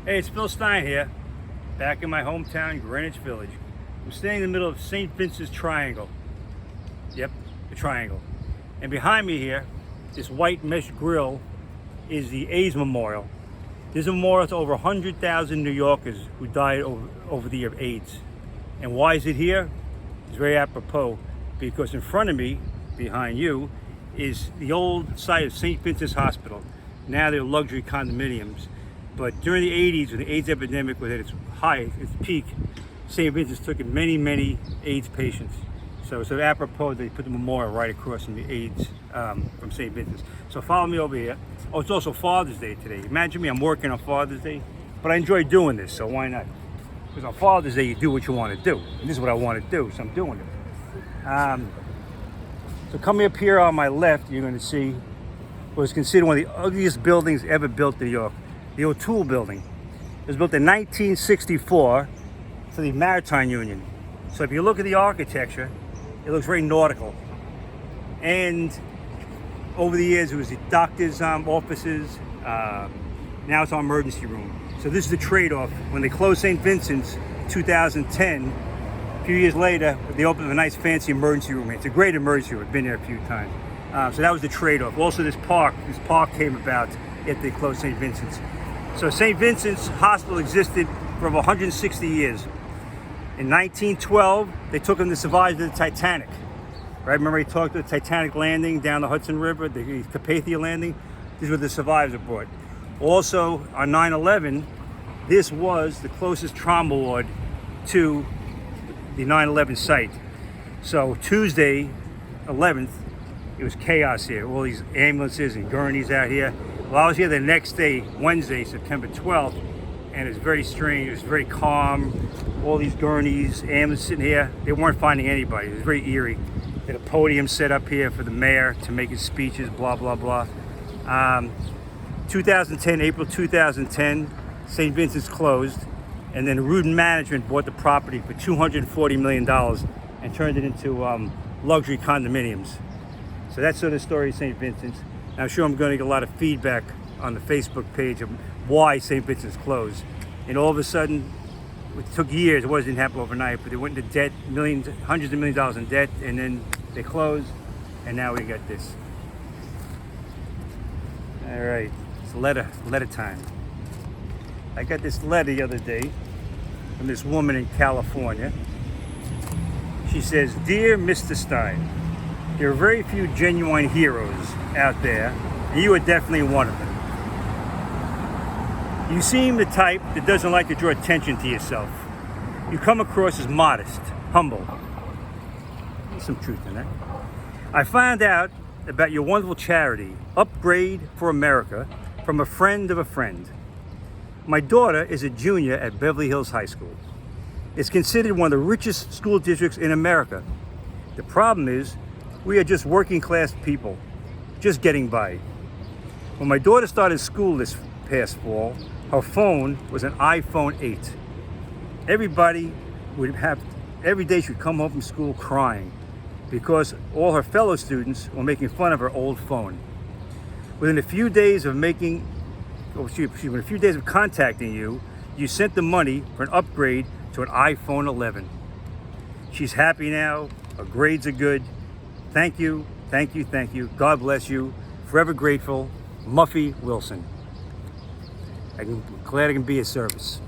Hey, it's Phil Stein here, back in my hometown, Greenwich Village. I'm staying in the middle of Saint Vincents Triangle. Yep, the triangle. And behind me here, this white mesh grill is the AIDS Memorial. This is a memorial to over 100,000 New Yorkers who died over the year of AIDS. And why is it here? It's very apropos, because in front of me, behind you, is the old site of Saint Vincents Hospital. Now they're luxury condominiums. But during the 80s, when the AIDS epidemic was at its height, its peak, St. Vincent's took in many AIDS patients. So apropos, they put the memorial right across from the AIDS from St. Vincent's. So follow me over here. Oh, it's also Father's Day today. Imagine me, I'm working on Father's Day, but I enjoy doing this, so why not? Because on Father's Day, you do what you want to do. And this is what I want to do, so I'm doing it. So coming up here on my left, you're going to see what is considered one of the ugliest buildings ever built in New York. The O'Toole building. It was built in 1964 for the Maritime Union. So if you look at the architecture, it looks very nautical. And over the years, it was the doctor's offices. Now it's our emergency room. So this is the trade-off. When they closed St. Vincent's in 2010, a few years later, they opened a nice fancy emergency room. It's a great emergency room. I've been there a few times. So that was the trade-off. Also this park came about after they closed St. Vincent's. So St. Vincent's Hospital existed for over 160 years. In 1912, they took them to survive the Titanic. Right? Remember he talked about the Titanic landing down the Hudson River, the Carpathia landing? These were the survivors are brought. Also, on 9/11, this was the closest trauma ward to the 9/11 site. So Tuesday, 11th, it was chaos here. All these ambulances and gurneys out here. Well, I was here the next day, Wednesday, September 12th, and it was very strange. It was very calm. All these gurneys, ambulances sitting here, they weren't finding anybody. It was very eerie. They had a podium set up here for the mayor to make his speeches, blah, blah, blah. 2010, April 2010, St. Vincent's closed, and then Rudin Management bought the property for $240 million and turned it into luxury condominiums. So that's sort of the story of St. Vincent's. I'm sure I'm going to get a lot of feedback on the Facebook page of why St. Vincent's closed. And all of a sudden, it took years, it didn't happen overnight, but they went into debt, hundreds of millions of dollars in debt, and then they closed, and now we got this. All right, it's letter time. I got this letter the other day from this woman in California. She says, "Dear Mr. Stein, there are very few genuine heroes out there, and you are definitely one of them. You seem the type that doesn't like to draw attention to yourself. You come across as modest, humble." There's some truth in that. "I found out about your wonderful charity, Upgrade for America, from a friend of a friend. My daughter is a junior at Beverly Hills High School. It's considered one of the richest school districts in America. The problem is, we are just working class people, just getting by. When my daughter started school this past fall, her phone was an iPhone 8. Every day she would come home from school crying because all her fellow students were making fun of her old phone. Within a few days of contacting you, you sent the money for an upgrade to an iPhone 11. She's happy now, her grades are good. Thank you. God bless you. Forever grateful, Muffy Wilson." I'm glad I can be of service.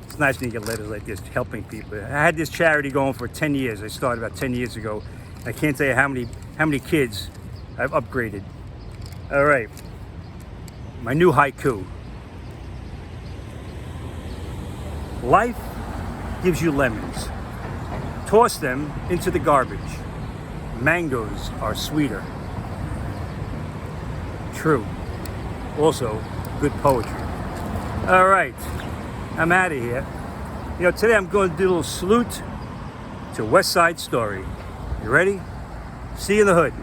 It's nice when you get letters like this, helping people. I had this charity going for 10 years. I started about 10 years ago. I can't tell you how many kids I've upgraded. All right, my new haiku. Life gives you lemons. Toss them into the garbage. Mangoes are sweeter. True. Also, good poetry. All right, I'm out of here. Today I'm going to do a little salute to West Side Story. You ready? See you in the hood.